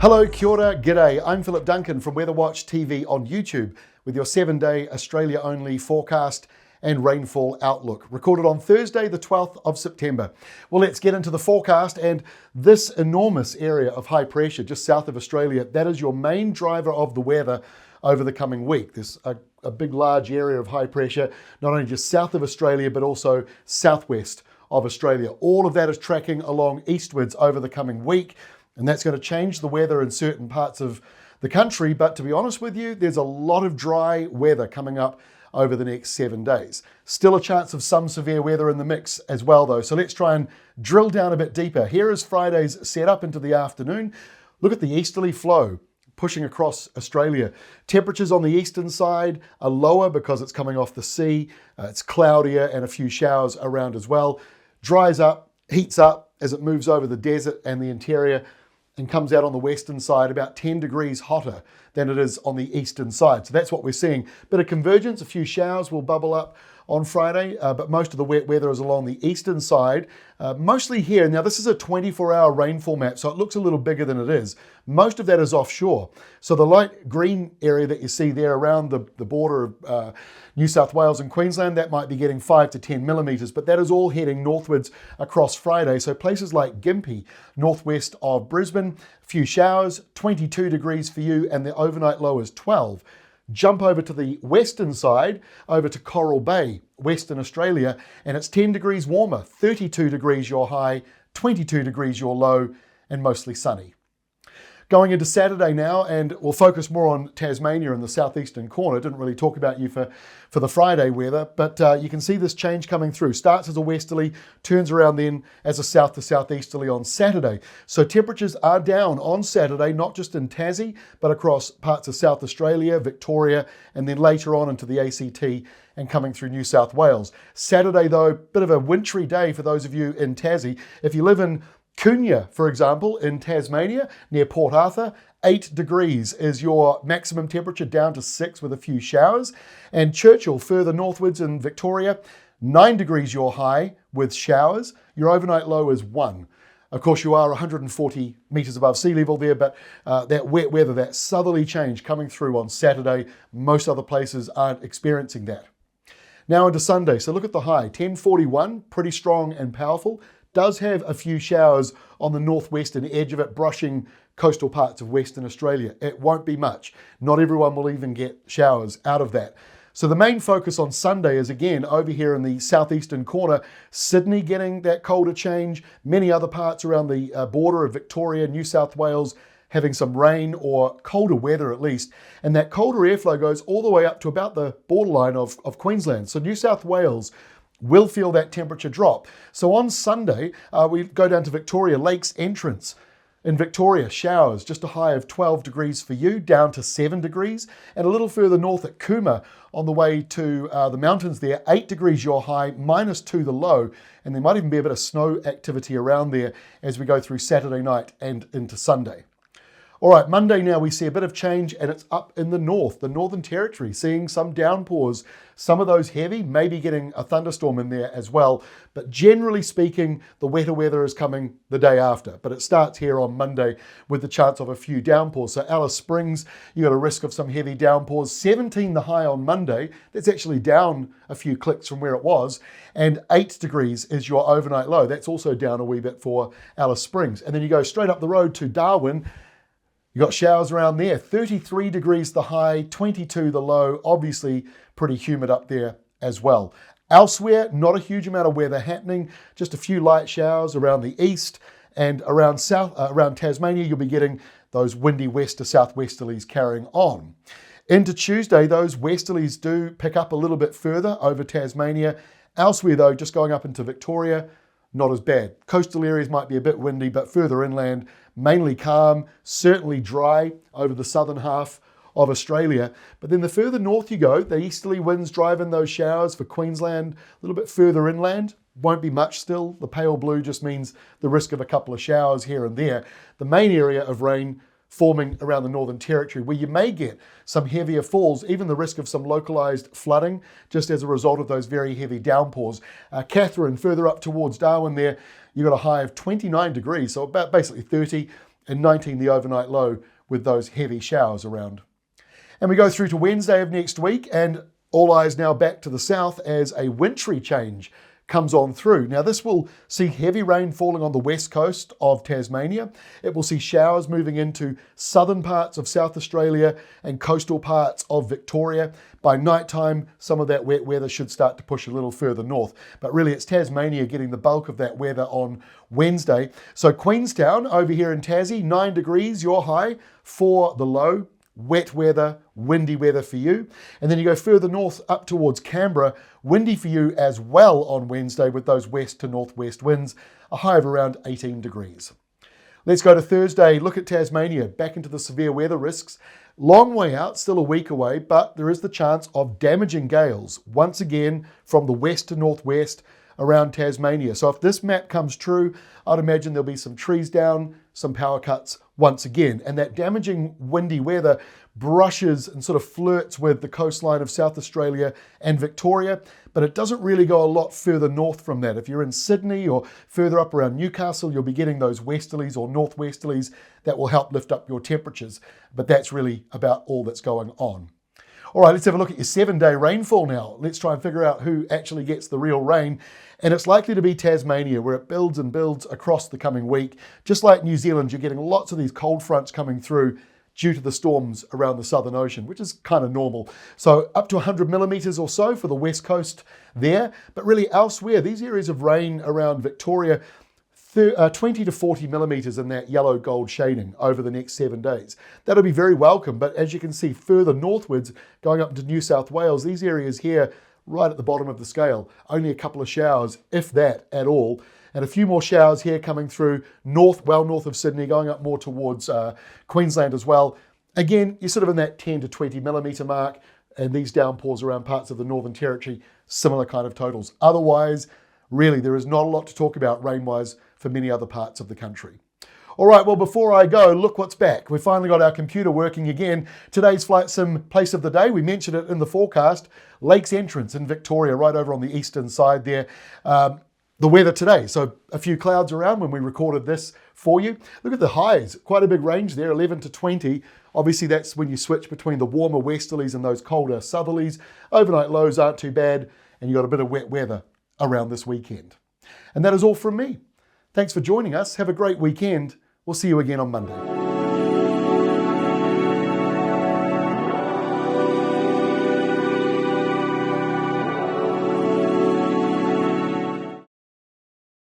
Hello, kia ora, g'day. I'm Philip Duncan from Weather Watch TV on YouTube with your 7-day Australia-only forecast and rainfall outlook, recorded on Thursday, the 12th of September. Well, let's get into the forecast, and this enormous area of high pressure just south of Australia, that is your main driver of the weather over the coming week. There's a big, large area of high pressure, not only just south of Australia, but also southwest of Australia. All of that is tracking along eastwards over the coming week, and that's going to change the weather in certain parts of the country. But to be honest with you, there's a lot of dry weather coming up over the next 7 days. Still a chance of some severe weather in the mix as well, though. So let's try and drill down a bit deeper. Here is Friday's setup into the afternoon. Look at the easterly flow pushing across Australia. Temperatures on the eastern side are lower because it's coming off the sea. It's cloudier and a few showers around as well. Dries up, heats up as it moves over the desert and the interior, and comes out on the western side about 10 degrees hotter than it is on the eastern side. So that's what we're seeing. Bit of convergence, a few showers will bubble up on Friday, but most of the wet weather is along the eastern side, mostly here. Now, this is a 24-hour rainfall map, so it looks a little bigger than it is. Most of that is offshore. So the light green area that you see there around the border of New South Wales and Queensland, that might be getting 5 to 10 millimetres, but that is all heading northwards across Friday. So places like Gympie, northwest of Brisbane, a few showers, 22 degrees for you, and the overnight low is 12. Jump over to the western side, over to Coral Bay, Western Australia, and it's 10 degrees warmer, 32 degrees your high, 22 degrees your low, and mostly sunny. Going into Saturday now, and we'll focus more on Tasmania in the southeastern corner. Didn't really talk about you for the Friday weather, but you can see this change coming through. Starts as a westerly, turns around then as a south to southeasterly on Saturday. So temperatures are down on Saturday, not just in Tassie, but across parts of South Australia, Victoria, and then later on into the ACT and coming through New South Wales. Saturday, though, bit of a wintry day for those of you in Tassie. If you live in Cloudier, for example, in Tasmania, near Port Arthur, 8 degrees is your maximum temperature, down to 6 with a few showers. And Churchill, further northwards in Victoria, 9 degrees your high with showers. Your overnight low is 1. Of course, you are 140 metres above sea level there, but that wet weather, that southerly change coming through on Saturday, most other places aren't experiencing that. Now into Sunday, so look at the high, 1041, pretty strong and powerful. Does have a few showers on the northwestern edge of it, brushing coastal parts of Western Australia. It won't be much. Not everyone will even get showers out of that. So the main focus on Sunday is again over here in the southeastern corner, Sydney getting that colder change, many other parts around the border of Victoria, New South Wales, having some rain or colder weather at least. And that colder airflow goes all the way up to about the borderline of Queensland. So New South Wales will feel that temperature drop. So on Sunday, we go down to Victoria Lakes entrance. In Victoria, showers, just a high of 12 degrees for you, down to 7 degrees. And a little further north at Cooma, on the way to the mountains there, 8 degrees your high, -2 the low. And there might even be a bit of snow activity around there as we go through Saturday night and into Sunday. All right, Monday now we see a bit of change, and it's up in the north, the Northern Territory, seeing some downpours. Some of those heavy, maybe getting a thunderstorm in there as well. But generally speaking, the wetter weather is coming the day after. But it starts here on Monday with the chance of a few downpours. So Alice Springs, you got a risk of some heavy downpours. 17 the high on Monday. That's actually down a few clicks from where it was. And 8 degrees is your overnight low. That's also down a wee bit for Alice Springs. And then you go straight up the road to Darwin. You've got showers around there, 33 degrees the high, 22 the low, obviously pretty humid up there as well. Elsewhere, not a huge amount of weather happening, just a few light showers around the east, and around Tasmania, you'll be getting those windy west to southwesterlies carrying on. Into Tuesday, those westerlies do pick up a little bit further over Tasmania. Elsewhere though, just going up into Victoria, not as bad. Coastal areas might be a bit windy, but further inland, mainly calm, certainly dry over the southern half of Australia. But then the further north you go, the easterly winds drive in those showers for Queensland. A little bit further inland, won't be much still. The pale blue just means the risk of a couple of showers here and there. The main area of rain forming around the Northern Territory, where you may get some heavier falls, even the risk of some localised flooding, just as a result of those very heavy downpours. Catherine, further up towards Darwin there, you've got a high of 29 degrees, so about basically 30, and 19 the overnight low with those heavy showers around. And we go through to Wednesday of next week, and all eyes now back to the south as a wintry change comes on through. Now this will see heavy rain falling on the west coast of Tasmania. It will see showers moving into southern parts of South Australia and coastal parts of Victoria. By night time, some of that wet weather should start to push a little further north. But really it's Tasmania getting the bulk of that weather on Wednesday. So Queenstown over here in Tassie, 9 degrees, your high, 4 the low. Wet weather, windy weather for you. And then you go further north up towards Canberra, windy for you as well on Wednesday with those west to northwest winds, a high of around 18 degrees. Let's go to Thursday, look at Tasmania, back into the severe weather risks. Long way out, still a week away, but there is the chance of damaging gales, once again from the west to northwest around Tasmania. So if this map comes true, I'd imagine there'll be some trees down, some power cuts once again. And that damaging windy weather brushes and sort of flirts with the coastline of South Australia and Victoria, but it doesn't really go a lot further north from that. If you're in Sydney or further up around Newcastle, you'll be getting those westerlies or northwesterlies that will help lift up your temperatures. But that's really about all that's going on. All right, let's have a look at your 7-day rainfall now. Let's try and figure out who actually gets the real rain. And it's likely to be Tasmania, where it builds and builds across the coming week. Just like New Zealand, you're getting lots of these cold fronts coming through due to the storms around the Southern Ocean, which is kind of normal. So up to 100 millimetres or so for the west coast there. But really elsewhere, these areas of rain around Victoria, 20 to 40 millimetres in that yellow gold shading over the next 7 days. That'll be very welcome, but as you can see further northwards, going up into New South Wales, these areas here, right at the bottom of the scale, only a couple of showers, if that at all, and a few more showers here coming through north, well north of Sydney, going up more towards Queensland as well. Again, you're sort of in that 10 to 20 millimetre mark, and these downpours around parts of the Northern Territory, similar kind of totals. Otherwise, really, there is not a lot to talk about rain-wise for many other parts of the country. All right, well, before I go, look what's back. We've finally got our computer working again. Today's flight sim place of the day, we mentioned it in the forecast, Lakes Entrance in Victoria, right over on the eastern side there. The weather today, so a few clouds around when we recorded this for you. Look at the highs, quite a big range there, 11 to 20. Obviously, that's when you switch between the warmer westerlies and those colder southerlies. Overnight lows aren't too bad, and you've got a bit of wet weather around this weekend. And that is all from me. Thanks for joining us. Have a great weekend. We'll see you again on Monday.